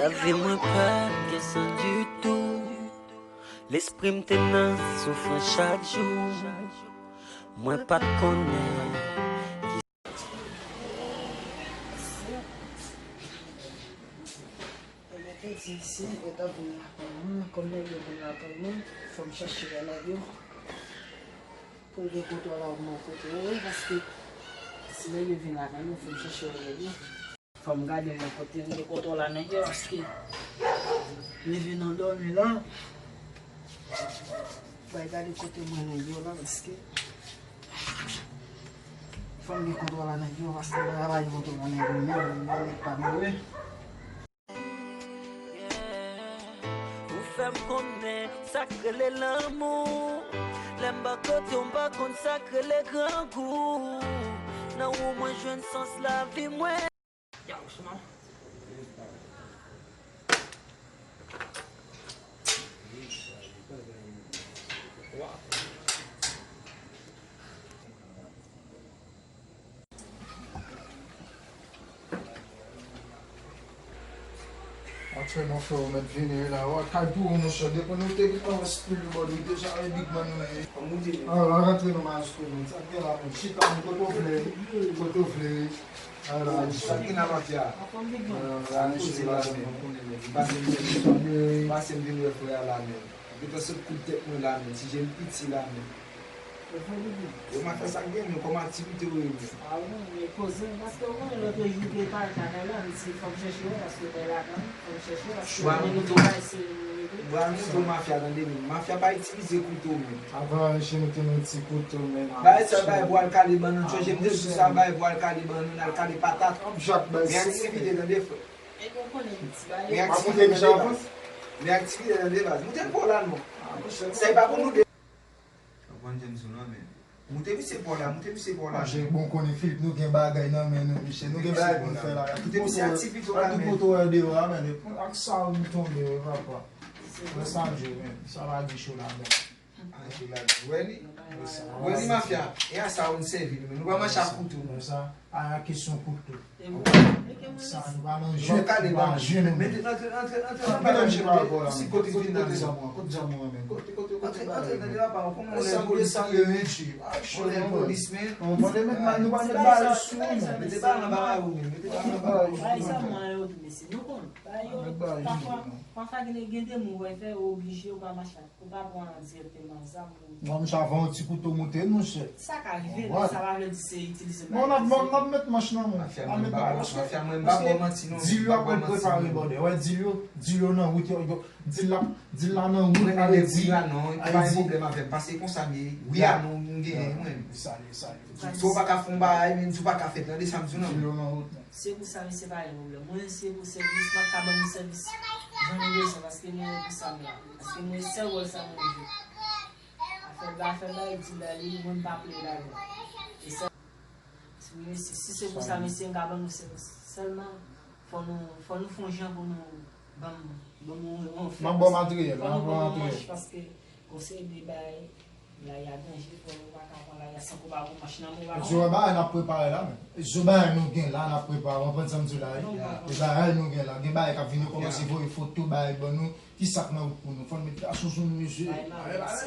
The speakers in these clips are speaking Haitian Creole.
La vie moi pas question du tout. L'esprit me tenant souffre chaque jour. Moi pas de connaître. Ici, et là, comme il faut me chercher la vie pour les couteaux là de mon côté, parce que si je viens là, il faut me chercher la vie. Il faut me garder mon côté, les couteaux là, parce que les viens dormir là. Il faut garder côté moi là, parce que il faut me couteaux là, parce que là, il faut pas mourir. Femme connaît, sacré l'amour. L'aime pas côté, on pas consacrer les grands coups. Now, moi, je ne sens la vie, moi. Ya, Ousmane. Actuellement, il faut mettre venir là. Quand tout le monde se dit, on nous dit qu'on va se faire le bord, déjà un big man. Alors, rentrer dans ma school, ça fait la même. Si tu as un photo flé, alors, ça qui n'a pas fait. Alors, je suis là, je passe une vidéo pour la même. Parce que ce coup de tête, la même. Si j'ai une petite la même. Je m'en fais ça bien, mais comme activité, oui. Ah oui, mais poser, parce que moi, l'autre jour, je n'ai pas le canal là, mais il faut me chercher, parce que c'est là, il faut me chercher, parce que je suis mafia dans des mines. Mafia pas utiliser couteau. Avant, je me tenais un petit couteau. Mais ça va voir le calibre. J'aime bien ça va voir le calibre. On a le calibre patate. Réactivité dans des feux. Réactivité dans des bases. Vous êtes pour là, non? C'est pas pour nous. J'ai bon connu Philippe, nous avons bagay nan men nous Michel, nous avons bagay pour faire là. Tout est dehors mais avec ça nous tombe va pas. Le samedi ça va dire chaud là. Oui, mafia. Et à ça on servi nous va marcher à couteau ça. À question couteau. Ça nous va manger. Si côté côté on va les mettre nous va mettre sous mettez pas dans la roue parfois il y a des gens qui sont obligés de marcher pour pas prendre directement ça. Moi je avance un petit couteau monter nous c'est ça qui arrive ça va le dire utiliser. On a mettre machine là on faire même pas sinon dis-le après préparer bordel ouais dis-le non route dis-le non route avec dis là non pas un problème avec parce que comme ça oui à non ça faut pas faire bail même faut pas faire dans des samedi non c'est pour ça c'est pas un problème moi c'est pour service ma cabane service j'en ai ça parce que moi pour ça parce que moi c'est rôle ça mon affaire là dit là il même pas appeler là et ça si c'est pour ça mais c'est un cabane seulement faut nous fonger pour nous bon matériel parce que conseil des bail là il y a danger pour là il y a sans pas machine je on a préparé là mais je nous gain là on a préparé on prend samedi là et bah nous gain là gain bail qui venir commencer voir photo bail bon nous qui sac pour nous faut mettre à sous monsieur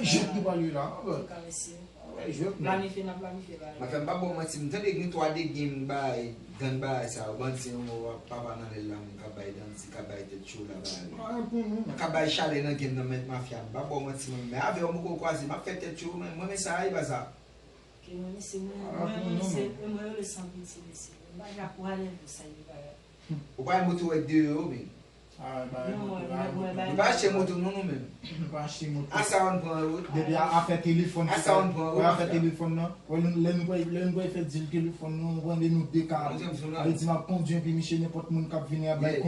je qui pas lui là je planifier ma femme pas bon moi si m'entendez que toi des game bail dan bail ça bon si on va pas dans les langues ka bail dans si ka bail de chou là bail ka bail chalet dans game dans mettre mafia pas bon moi si mais avec on ko croiser m'a fait tête chou moi mais ça va ça que moi c'est moi le sang petit c'est pas ja pour aller pour ça ou pas moto avec 2 euros mais il va acheter moto non même il va acheter moto à ça on prend route depuis à faire téléphone à ça on prend route à faire téléphone non nous faire dire téléphone nous prendre nous deux cas il dit m'a conduire puis Michel n'importe monde qui venir à bail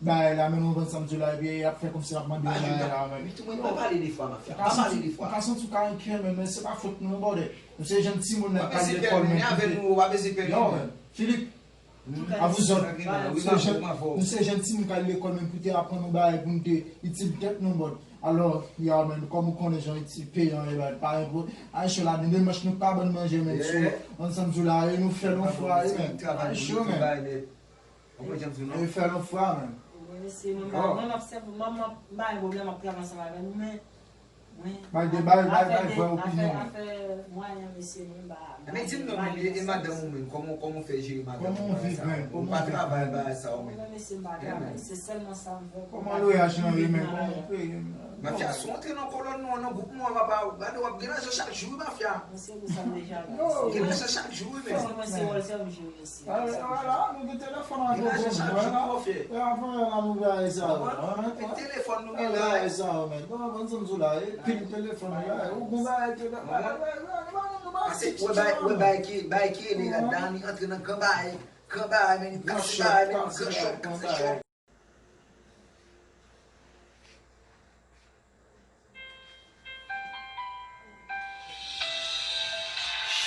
bail là mais nous vend samedi là et a fait comme si la demande là mais tout le monde pas parler des fois mafia pas parler des fois quand sont tout cas mais c'est pas faute nous bordel c'est gentil monde n'a pas l'école mais avec nous on va baisser période Philippe à vous autres, nous sommes gentils, nous allons à l'école, même pour apprendre nos bails, pour nous utiliser peut-être nos bonnes. Alors, il y a même, comme vous connaissez, gens utilisent payants, par exemple, à chaud là, nous ne nous pas bon manger, mais ensemble là, et nous faisons nos fois, à chaud, même. E fè nou fwa men. Mwen observe, mwen ba yon problem ap preman sa va ven, men Bay fè opinyon. Afe mwen yon mesye mwen ba. Men di nou men, e madame ou men, koman fè jiri madame? Koman viv men? Ou pa travay ba sa ou men? Mwen mesye mba grabe, se selman sa mwen. Koman lou yach nan yon men? Koman fè yon? Mafia, sou entre nan kolon nou, nan goup nou, gade wap genaj chak jou, mafia. Mwen se mwen sa mwen deja. Genaj chak jou, men. Mwen se wol se mwen jou yesi. Wala, nou ge telefon an Genaj chak jou, pou fè. E avan yon an nou ve a esa ou. E telefon nou E men ve a la. esa ou men. Don an zon zou la, e pil telefon la. Ou kon va e telefon. Ase, we bay ki, li ga dani, entre nan kambay, men, kasi bay, men, kashok.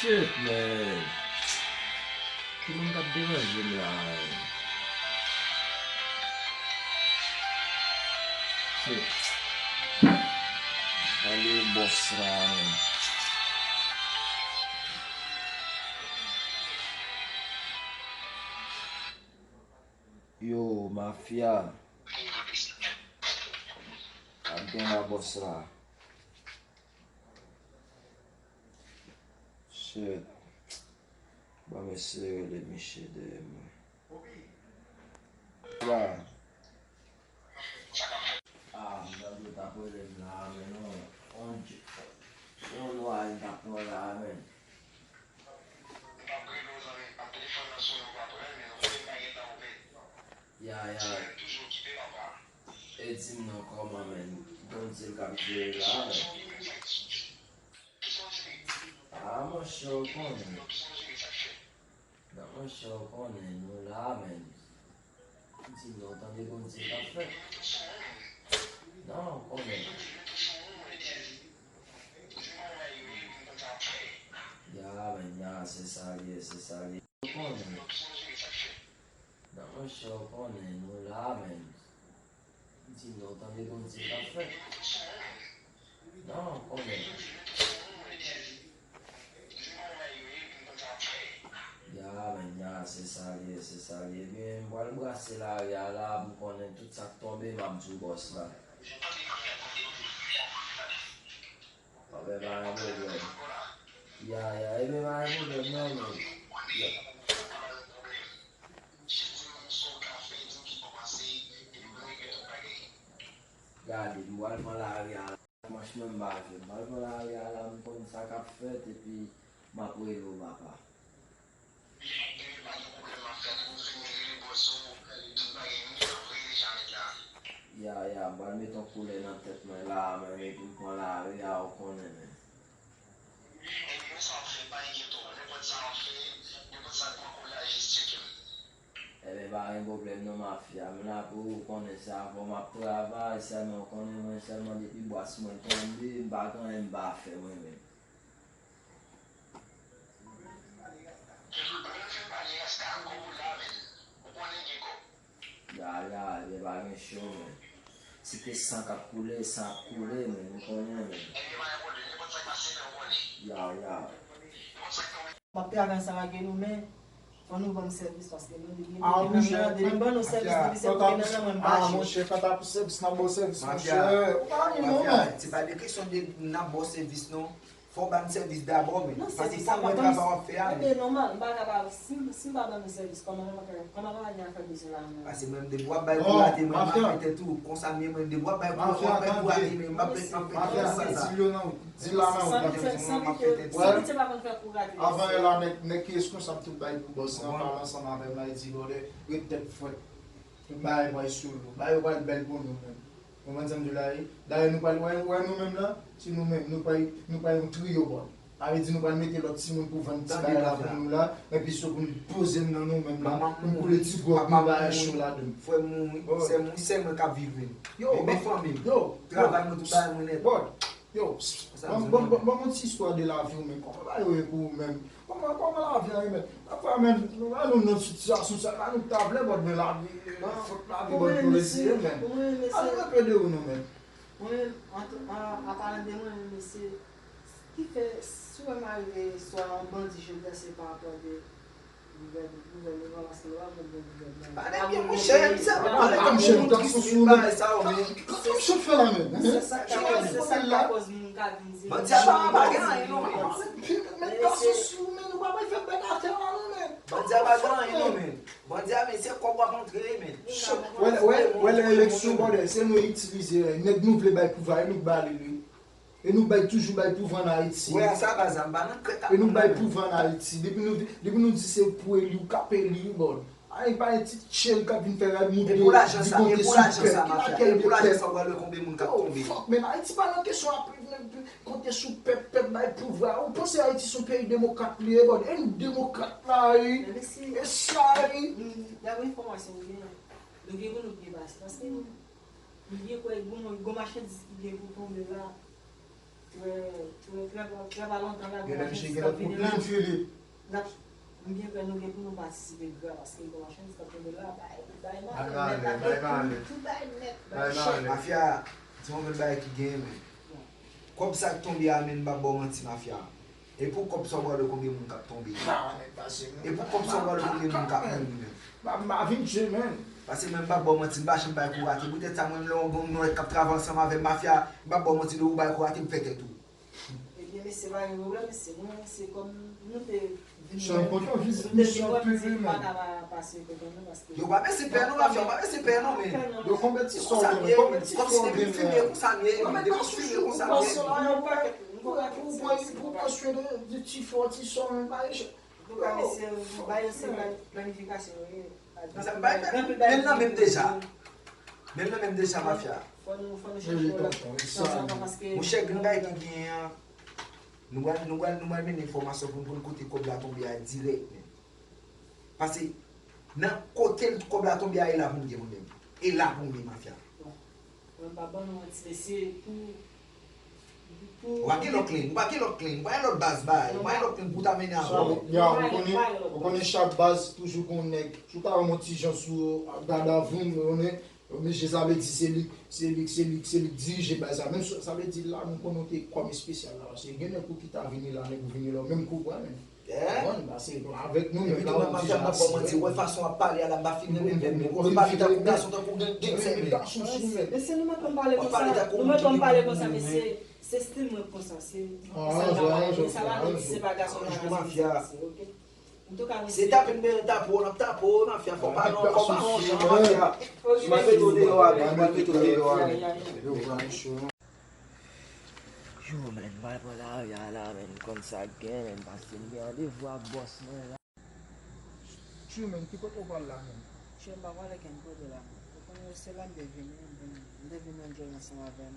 Shit, man. Ki moun kap deranje m la. Shit. Ale boss la, man. Yo, mafia. Abden la boss la. Shit. Ba me se le miche de mwen. Wa. Mwen do tapo le mla men on waj tapo la men. Ya. E dim nan koma men. Don til kapje la men. Mwen show konen. Mwen show konen nou la men. Di nou tan de kon til ka fe. Non, konen. Ya men, ya, se salye. Konen. Mwen show konen nou la men. Di nou tan de kon til ka fe. Non, konen. Ya, se salye. Mwen mwen brase la ya la, mwen konen tout sak tombe mabjou boss la. Ebe ba yon problem. Ya, ebe ba yon problem nan men. Gade, mwen la ya la, mwen chmen baje. Mwen la ya la, mwen konen sak ap fet, epi mapwe lo bapa. Ya, mwen meton koule nan tet mwen la, mwen meton la, ya ou konen men. Ebe ba yon problem nan mafya, mwen la pou konen sa, pou map travay, selman konen mwen, selman depi boas mwen tombe, bagan yon bafe mwen men. Ya, ebe ba yon show men. Si te san kap koule men, mwen konen men. Ya. Mwen avan sa va gen nou men, fon nou bon servis paske nou de gen. Mwen chè. Mwen bon nou servis, mwen baje. Mwen chè, kata pou servis nan bo servis. Mwen chè. Mafia, ti pa de kesyon de nan bo servis non, fò ban servis d'abord men. Non, Pasi servis sa mwen traba wap fe a men. Ebe normal, mba gaba, si mba ban nou servis, koman an yan fè bizou la men. Pasi men de wap bay pou ate men, mba pete tou, konsamye men, de wap bay pou ate men, mba pete sa. Di la nan Sanbite pa kon fè kou gade. avan yon la nek kes kon sa tout bay pou boss nan parlan san avem la di gode wet tet fwet bay boy sou bay wal bel pou nou men mwen zem di la yi da nou pal wè nou men la si nou men nou pal yon trio bon ave di nou pal mette lot si moun pou vant ti bay la pou nou la epi so pou nou pose nan nou men la pou le ti gwa pou bay chou la dem Fwe moun, se mwen kap viv men. Yo, mwen fami. yo Travay mwen tout bay mwen net. Yo, bon ti histoire de la vie men, comment la yo pou men, comment la vie men, après men, nou nan situation sa, nou table bon men la vie, la vie bon pou lesi men. Alo repede ou nou men. Mwen, aparen de mwen, mese, ki fe, sou mwen arive, so an bandi jode se par rapport de Allez bien, mon cher, ça Allez comme chez nous, dans son sous ça, on est. Comme je fais la même. C'est ça qui cause mon cas. Bon, tiens, pas gagner, non, Mais dans son sous, mais nous pas faire ben à terre, non, mais. bon, tiens, pas gagner, non, mais. Bon, tiens, mais c'est quoi pour montrer, mais. Ouais, l'élection, c'est nous utiliser, nous voulons le pouvoir, nous baller lui. Et nous baillons toujours le pouvoir en Haïti. Ouais, ça va, ça va. Et nous baillons le pouvoir en Haïti. Depuis nous disons c'est pour lui, caper lui, bon. Il n'y a pas un petit chien qui vient faire un mouvement. Et pour l'argent, ça, mafia. Pour l'argent, ça va le combien de monde qui a tombé. Mais Haïti, pas une question après, quand sous peuple, le pouvoir. On pense que Haïti, son pays démocrate, et nous démocrates là, et ça, D'abord, information, nous avons nous débattre. Parce que nous avons une machine qui vient pour tomber là. Tu vas longtemps là. il y a des gens qui ont plein de filets. Nous avons nous participer parce que la machine qui tombe là, Mafia, si on veut le qui gagne, comme ça tombe à même pas bon anti mafia. Et pour comme ça voir le combien de monde qui tombe. Et pour comme ça voir le combien de monde qui tombe. Ma vie, je même. Parce que même pas bon anti bâche pas courater. Peut-être ça même là on cap travailler ensemble avec mafia, pas bon anti de ou pas courater fait tout. Eh bien mais c'est pas un problème, c'est comme nous Je important vise yo pas c'est père non mafia, pas c'est père non mais. de compétition Comme si des films comme ça mais des films comme ça. pour construire des petits forts qui sont planification. Même déjà mafia. Mon cher Ganga qui vient nous allons une information pour le côté comme la tombe à direct. Parce que dans côté comme la tombe est là pour nous même. Et là pour nous mafia. On va l'autre clean, on va l'autre base bail, on va l'autre clean pour t'amener à on connaît chaque base toujours qu'on est tout pas un petit gens sous Gadavou on est mais je savais dire c'est lui dirige ça même ça veut dire là nous connaissons comme spécial là c'est gagne pour qui t'a venir là nous venir là même coup c'est avec nous mais là mafia pas mentir ouais façon à parler à la mafia même on pas vite pour garçon pour gagner mais c'est nous mettons parler comme ça nous mettons parler comme ça mais c'est style comme ça c'est pas garçon mafia c'est taper une tapo mafia faut pas mafia je m'avais donné Yo men, bal pou la ya la men, kon sa gen men, paske m gen de vwa boss men la. tu men qui peut pas là je ne sais pas quel est là c'est là de venir enjoy ensemble avec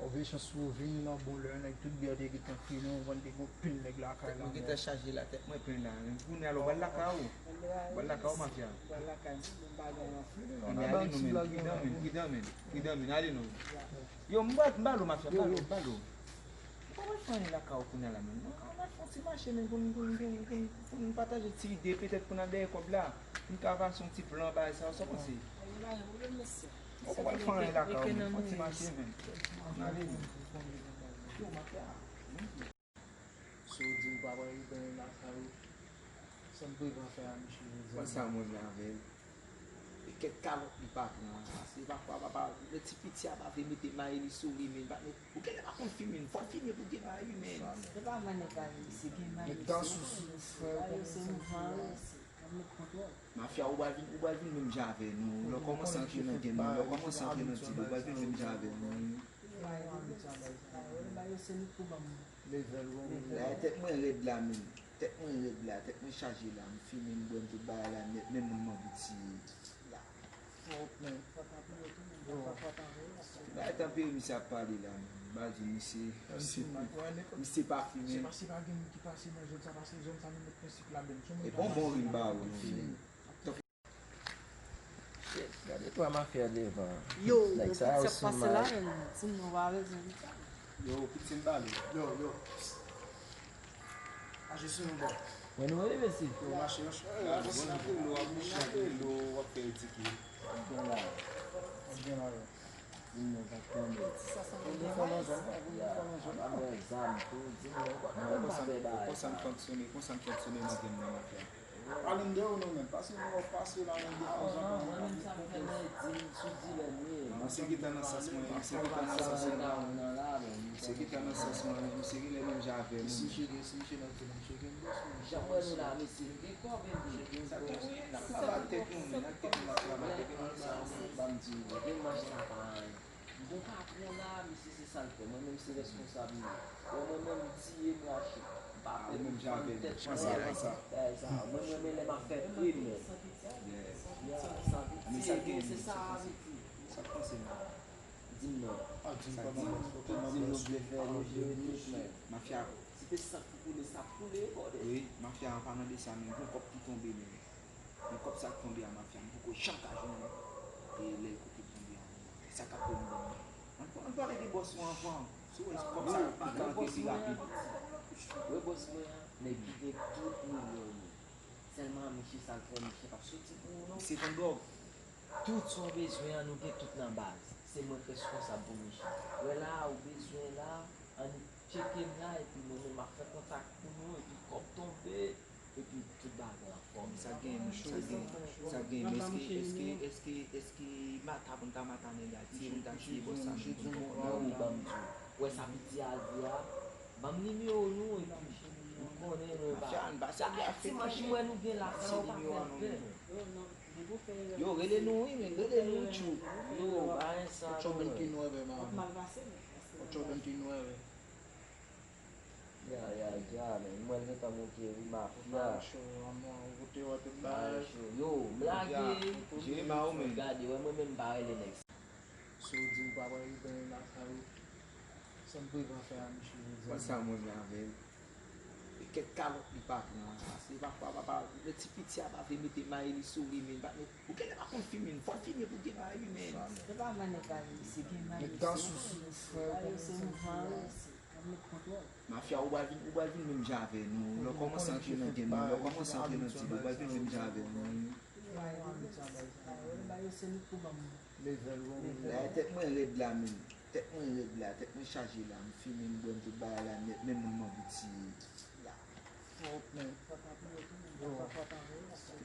on veut chance pour venir dans bon l'heure avec toute bière qui est fini on va des pile nèg la caille là on était chargé la tête moi prendre là pour nous aller la cao mafia on a dit nous guidame allez nous yo mbalo mafia mbalo comment faire la cao pour nous là même on a fait marcher même pour partager des idées peut-être pour nous aller comme là une cavation petit plan bah ça ça penser on va faire la cao on s'y marcher même allez so dit pas avoir eu la caille ça me va faire monsieur ça moi avec quel calot il pas c'est pas le petit petit a pas mettre maï il sourit mais pas pour qu'elle pas confirmer il faut finir pour dire maï mais c'est pas manière c'est mais dans sous mafia ou va venir même j'avais nous le commence à entrer dans game le commence à entrer dans petit ou va venir même j'avais nous la tête moi red là même tête moi chargé là me filmer me bonne tout bail là même mon petit là là tant pis il s'est parlé là bas c'est pas filmé c'est pas game qui passe dans zone ça passe zone ça nous principe là même et bon rimba Gade pou a mafia devan. Yo, Like sa house passe man. là, tu nous vas avec yo petit balo yo a je suis bon When nou e vesi? yo marché lo apel tiki bien là Dis-moi pas tomber. Ça, ça Vous me prenez un dérange. jeune, Avec examen, tout, dis-moi quoi. Non, pas faire bail. Konsan fonksyone nan gen nan mafya. Alinde ou nou men, pasi nou ou pasi la yon Non, defansan. moi-même, ça me fait dire, sous dit les nuits. Mse ki tan nan sas mwen, mse ki tan nan Ça, sas c'est mwen. dans là, mais Mse ki tan nan sas mwen, mse ki le men jave Si mwen. cheke nan ti nan cheke mbos. j'aimerais nous la laisser. Et quoi, bien Sa tou yon nan travay tek nou men, nan tek nou nan travay tek nou. Bon patron là, mais c'est ça le fait. Moi-même, c'est responsable. Moi-même, si je lâche, pas Même j'avais tête. pensé à ça. Moi-même, elle m'a fait primer. Mais ça C'est ça, Sa konse nan. dis-moi. Ah, di Ça pa dit, nan Dis-moi, je vais faire le jeu et tout, mais Mafya, c'était ça pour les bordel. oui, mafya an panan de sa men, pou kop ki tombe men. Men kop sa tombe a mafya, men pou ko chantaj men. E le kote tombe a men. Sa ka pou mwen. An pale de boss mwen anvan. Sou es kop sa pikante si rapide. Oui, boss, mais guider tout le monde. Seulement, monsieur, ça le fait, monsieur, parce que c'est pour nous. Se ton dog. Tout son besoin, nous avons tout dans la base. C'est moi qui suis responsable pour monsieur. Ouais, là, au besoin là, on check là, et puis nous m'a fait contact pour nous, et puis comme tomber, et puis tout bagarre en forme. Sa gen, eske mata pou nta mata ne ya, ti yon ta ki boss sa men. Oui, ouais, ça veut dire à dire, bam numéro nous, et puis nous connaissons, Mafya an ba sa ya fe. si moi, je nous bien là, ça va pas faire. Yo, rele nou yi men, rele nou chou. Yo, bah, ça. 8:29 man. Malvasé. 8:29. Ya, men, mwen gen ta moun ki rima fya. Wote wote Ba, ba. yo, blage. Jiri ma ou men. Gade, wè mwen men bare le next. So di ou pa wè yon ben la sa ou. San pou yon fè an michi. Kwa sa moun jan vel. E ket kalot li pak nan. Se pa pa, le ti piti a pa fe mette ma e li souri men. Ou ke le pa kon filmin, fon filmin pou gen ma e li men. C'est pas mal c'est bien mal. Mais dans sous frère, C'est mouvement, c'est le contrôle. Mafya ou ba vin menm jan vel nou. Lo koman san ki nan gen nou. Lo koman san ki nan ti. Ou ba vin menm jan vel nou. C'est le coup, level ou. La tek mwen red la men. Tek mwen red la, tek mwen chaje la. M filmin mwen tout ba la net. Men mwen mwen biti.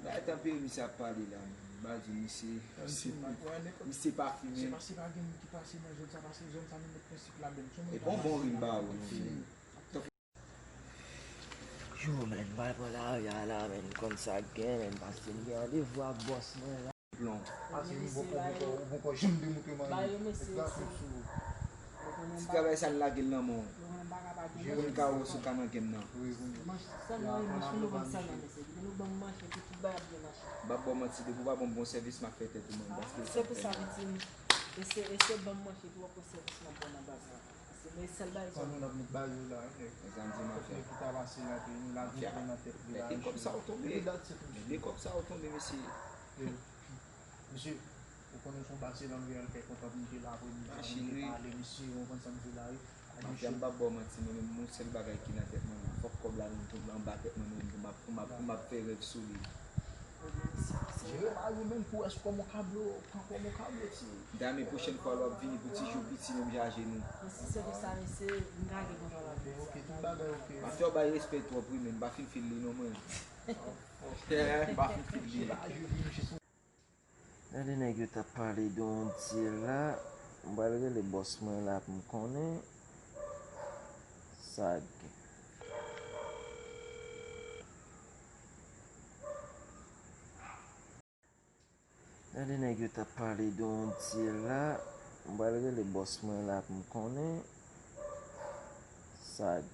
La etanpe mi sa pale la men. Bazi mi se pa filmen. Se pa gen ki pase nan zon sa pase zon sa men prinsip la ben. E bon rimba ou filmen. Yo, men, bay pou la ya la, men, kon sa gen, men, paske mi gen de vwa boss men la. Plon. Ase mi bon ko jim de mouke man. Ba yo mesi Si kabay san la gen nan moun. Mwen ka ou sou kanan gen nan. Ba bon mati de pou ba bon servis ma fete tout moun. C'est pour ça que c'est bon moi chez toi pour service ma bonne base. C'est mais celle-là ils Kon nou nan mit bayo la. Zan di ma fete. Ki ta vase la pe, nou la di pe nan tet. Men e kop sa ou tombe. Men kop sa ou tombe mesi. Monsieur, vous connaissez son passé dans le réel, qui est comptabilité là, pour nous Machinerie. parler ici, on va s'en là. Mafya mba bon mati men moun sel bagay ki nan tet moun. Fok kob la nou tombe an ba tet moun pou ma fe rev sou li. J'ai remarqué même pour est-ce qu'on mon câble, si. Dame prochaine fois l'op vini pou ti jou piti même jaje nou. c'est pour ça c'est une gagne dans la vie. Ok, tout bagay ok. Mafya ba respect trop pri men, ba fil li nou men. Ba fil li. Nan de nèg yo ta pale don ti la, mba le le boss mwen la pou m konen. Sag. Nan de nèg yo ta pale don ti la, mba le le boss mwen la pou m konen. Sag.